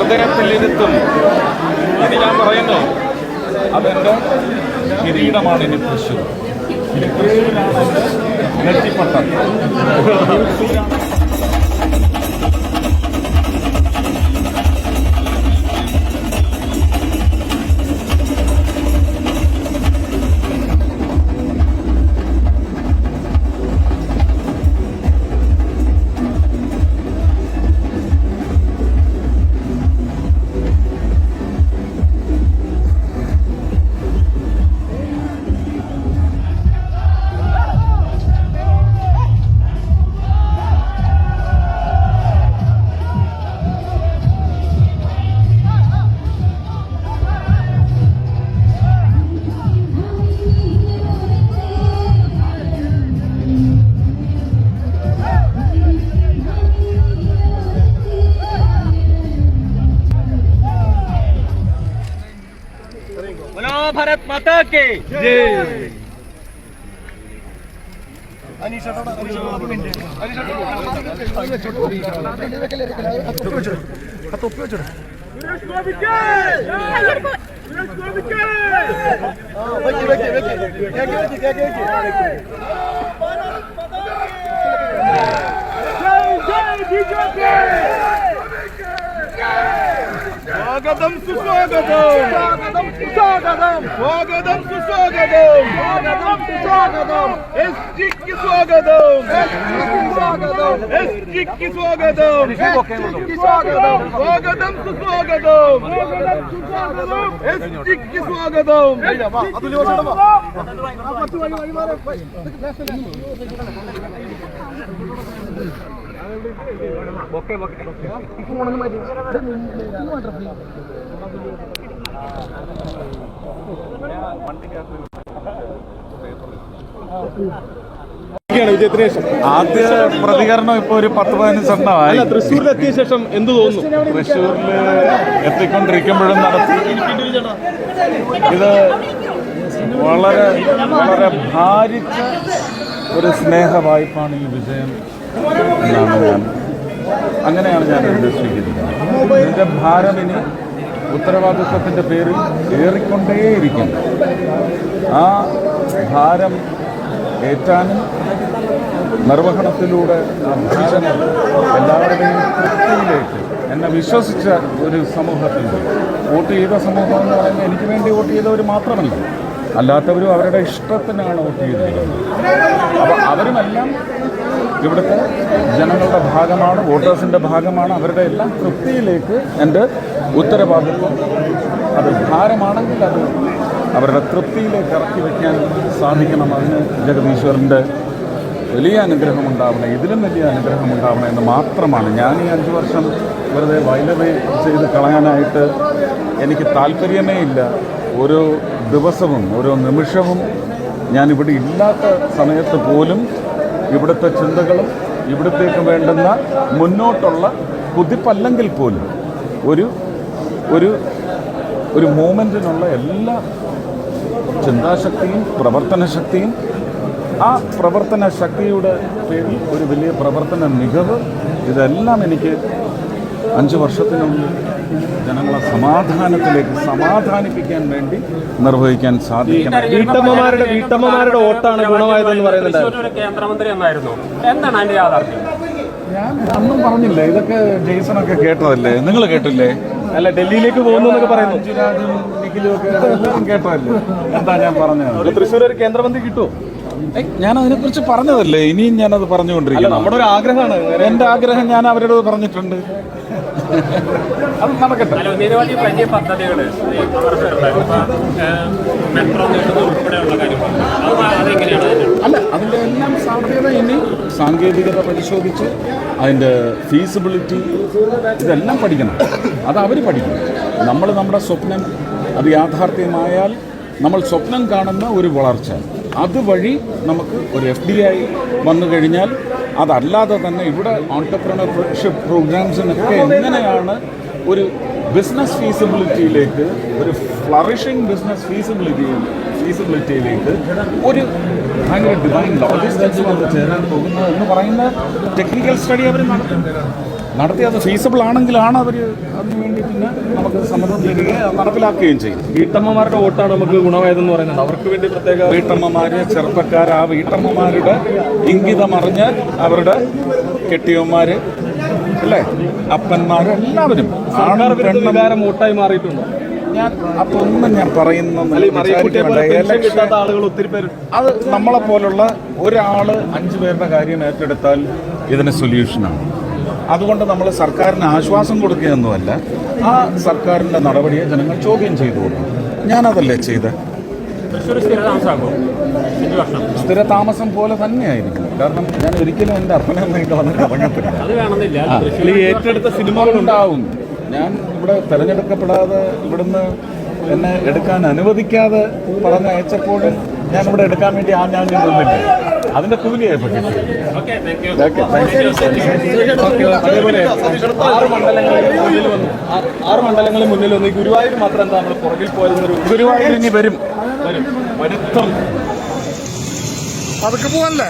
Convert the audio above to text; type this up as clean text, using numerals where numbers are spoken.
ഉദരത്തിലിരുത്തും. ഇനി ഞാൻ പറയുന്നു, അതെൻ്റെ കിരീടമാണ്. ഇനി തൃശ്ശൂർ, ഇനി തൃശ്ശൂരാണ് എൻ്റെ നെറ്റിപ്പട്ടം. भारत माता के जय। स्वागतम सुस्वागतम, स्वागतम सुस्वागतम, स्वागतम सुस्वागतम, स्वागतम सुस्वागतम, एसजी की स्वागतम, एसजी की स्वागतम, एसजी की स्वागतम, स्वागतम सुस्वागतम, स्वागतम सुस्वागतम, एसजी की स्वागतम. ओके ओके ആദ്യ പ്രതികരണം ഇപ്പൊ ഒരു 10-15 എണ്ണമായി. തൃശ്ശൂരിലെത്തിയ ശേഷം എന്ത് തോന്നുന്നു? തൃശ്ശൂരിൽ എത്തിക്കൊണ്ടിരിക്കുമ്പോഴും നടത്തി ഇത് വളരെ വളരെ ഭാരിച്ച ഒരു സ്നേഹ വായ്പാണ് ഈ വിജയം എന്നാണ് അങ്ങനെയാണ് ഞാൻ ഉദ്ദേശിക്കുന്നത്. ഇതിൻ്റെ ഭാരം ഇനി ഉത്തരവാദിത്വത്തിൻ്റെ പേരിൽ ഏറിക്കൊണ്ടേയിരിക്കും. ആ ഭാരം ഏറ്റാനും നിർവഹണത്തിലൂടെ ആ ഭാരം എല്ലാവരുടെയും തൃപ്തിയിലേക്ക് എന്നെ വിശ്വസിച്ച ഒരു സമൂഹത്തിൽ വോട്ട് ചെയ്ത സമൂഹം എന്ന് പറയുന്നത് എനിക്ക് വേണ്ടി വോട്ട് ചെയ്തവർ മാത്രമല്ല, അല്ലാത്തവരും അവരുടെ ഇഷ്ടത്തിനാണ് വോട്ട് ചെയ്തിരിക്കുന്നത്. അപ്പോൾ അവരുമെല്ലാം ഇവിടുത്തെ ജനങ്ങളുടെ ഭാഗമാണ്, വോട്ടേഴ്സിൻ്റെ ഭാഗമാണ്. അവരുടെ എല്ലാം തൃപ്തിയിലേക്ക് എൻ്റെ ഉത്തരവാദിത്വം അത് ഭാരമാണെങ്കിൽ അത് അവരുടെ തൃപ്തിയിലേക്ക് ഇറക്കി വയ്ക്കാൻ സാധിക്കണം. അതിന് ജഗദീശ്വരൻ്റെ വലിയ അനുഗ്രഹം ഉണ്ടാവണം, ഇതിലും വലിയ അനുഗ്രഹം ഉണ്ടാവണം എന്ന് മാത്രമാണ്. ഞാൻ ഈ 5 വർഷം വെറുതെ വൈലവേ ചെയ്ത് കളയാനായിട്ട് എനിക്ക് താല്പര്യമേ ഇല്ല. ഓരോ ദിവസവും ഓരോ നിമിഷവും ഞാനിവിടെ ഇല്ലാത്ത സമയത്ത് പോലും ഇവിടുത്തെ ചിന്തകളും ഇവിടത്തേക്ക് വേണ്ടുന്ന മുന്നോട്ടുള്ള കുതിപ്പല്ലെങ്കിൽ പോലും ഒരു ഒരു ഒരു മൂമെൻറ്റിനുള്ള എല്ലാ ചിന്താശക്തിയും പ്രവർത്തനശക്തിയും, ആ പ്രവർത്തന ശക്തിയുടെ പേരിൽ ഒരു വലിയ പ്രവർത്തന മികവ്, ഇതെല്ലാം എനിക്ക് 5 വർഷത്തിനുള്ളിൽ ജനങ്ങളെ സമാധാനിപ്പിക്കാൻ വേണ്ടി നിർവഹിക്കാൻ സാധിക്കണം. വീട്ടമ്മമാരുടെ വോട്ടാണ് ഗുണമായതെന്ന് പറയുന്നുണ്ട്. കേന്ദ്രമന്ത്രി എന്നായിരുന്നു, എന്താണ് അതിന്റെ യാഥാർത്ഥ്യം? ഞാൻ അന്നും പറഞ്ഞില്ലേ, ഇതൊക്കെ ജെയ്സണൊക്കെ കേട്ടതല്ലേ, നിങ്ങൾ കേട്ടില്ലേ? അല്ല, ഡൽഹിയിലേക്ക് പോകുന്നു എന്നൊക്കെ പറയുന്നു. രാജും നിഖിലും ഒക്കെ എല്ലാവരും കേട്ടതല്ലേ? എന്താ ഞാൻ പറഞ്ഞത്? തൃശ്ശൂർ ഒരു കേന്ദ്രമന്ത്രി കിട്ടുമോ? ഞാൻ അതിനെക്കുറിച്ച് പറഞ്ഞതല്ലേ, ഇനിയും ഞാനത് പറഞ്ഞുകൊണ്ടിരിക്കുന്നു. നമ്മുടെ ഒരു ആഗ്രഹമാണ്. എൻ്റെ ആഗ്രഹം ഞാൻ അവരോട് പറഞ്ഞിട്ടുണ്ട്. അത് നടക്കട്ടെ. നിരവധി വലിയ പദ്ധതികൾ മെട്രോ ഉൾപ്പെടെയുള്ള കാര്യങ്ങൾ അല്ല, അതിൻ്റെ എല്ലാം സാധ്യത ഇനി സാങ്കേതികത പരിശോധിച്ച് അതിൻ്റെ ഫീസിബിലിറ്റി ഇതെല്ലാം പഠിക്കണം. അത് അവർ പഠിക്കണം. നമ്മൾ നമ്മുടെ സ്വപ്നം അത് യാഥാർത്ഥ്യമായാൽ നമ്മൾ സ്വപ്നം കാണുന്ന ഒരു വളർച്ച, അതുവഴി നമുക്ക് ഒരു FDI വന്നു കഴിഞ്ഞാൽ, അതല്ലാതെ തന്നെ ഇവിടെ ഓൺടർപ്രണർഷിപ്പ് പ്രോഗ്രാംസിനൊക്കെ എങ്ങനെയാണ് ഒരു ബിസിനസ് ഫീസിബിലിറ്റിയിലേക്ക്, ഒരു ഫ്ലറിഷിംഗ് ബിസിനസ് ഫീസിബിലിറ്റിയിലേക്ക് ഒരു ഭയങ്കര ഡിവൈൻ ലോജിസ്റ്റിക്സ് വന്ന് ചേരാൻ പോകുന്നത് എന്ന് പറയുന്ന ടെക്നിക്കൽ സ്റ്റഡി അവർ നടത്തും. നടത്തി അത് ഫീസിബിൾ ആണെങ്കിലാണ് അവർ അതിനു വേണ്ടി പിന്നെ നമുക്ക് സമ്മതം തരികയും നടപ്പിലാക്കുകയും ചെയ്യും. വീട്ടമ്മമാരുടെ വോട്ടാണ് നമുക്ക് ഗുണമായതെന്ന് പറയുന്നത്. അവർക്ക് വേണ്ടി പ്രത്യേക വീട്ടമ്മമാര്, ചെറുപ്പക്കാർ, ആ വീട്ടമ്മമാരുടെ ഇംഗിതമറിഞ്ഞ് അവരുടെ കെട്ടിയന്മാര്, അല്ലേ, അപ്പന്മാര്, എല്ലാവരും സർക്കാർ വിരുദ്ധ വികാരം വോട്ടായി മാറിയിട്ടുണ്ട്. ഞാൻ അപ്പോൾ ഒന്നും ഞാൻ പറയുന്ന കിട്ടാത്ത ആളുകൾ ഒത്തിരി പേര്. അത് നമ്മളെ പോലുള്ള ഒരാൾ 5 പേരുടെ കാര്യം ഏറ്റെടുത്താൽ ഇതിന് സൊല്യൂഷനാണ്. അതുകൊണ്ട് നമ്മൾ സർക്കാരിന് ആശ്വാസം കൊടുക്കുകയൊന്നുമല്ല, ആ സർക്കാരിൻ്റെ നടപടിയെ ജനങ്ങൾ ചോദ്യം ചെയ്തു കൊടുക്കും. ഞാനതല്ലേ ചെയ്ത്. തൃശ്ശൂർ സ്ഥിരതാമസമാകുമോ 5 വർഷം? സ്ഥിരതാമസം പോലെ തന്നെയായിരിക്കും. കാരണം ഞാൻ ഒരിക്കലും എൻ്റെ അപ്പനെന്നൊക്കെ വന്നിട്ട് ഇറങ്ങത്തില്ല. അത് വേണമെന്നില്ല. ഈ ഏറ്റെടുത്ത സിനിമകളുണ്ടാവും. ഞാൻ ഇവിടെ തിരഞ്ഞെടുക്കപ്പെടാതെ ഇവിടുന്ന് എന്നെ എടുക്കാൻ അനുവദിക്കാതെ പറഞ്ഞയച്ചപ്പോൾ ഞാൻ ഇവിടെ എടുക്കാൻ വേണ്ടി ഞാൻ നിന്നില്ല. അതിന്റെ കൂലിയായപ്പോൾ ഓക്കെ, താങ്ക് യു. അതേപോലെ 6 മണ്ഡലങ്ങളിൽ മുന്നിൽ വന്നു. ഈ ഗുരുവായൂർ മാത്രം എന്താ നമ്മൾ പുറകിൽ പോയതെന്നൊരു ഗുരുവായൂർ ഇനി വരും. വരുത്തം അതൊക്കെ പോവല്ലേ?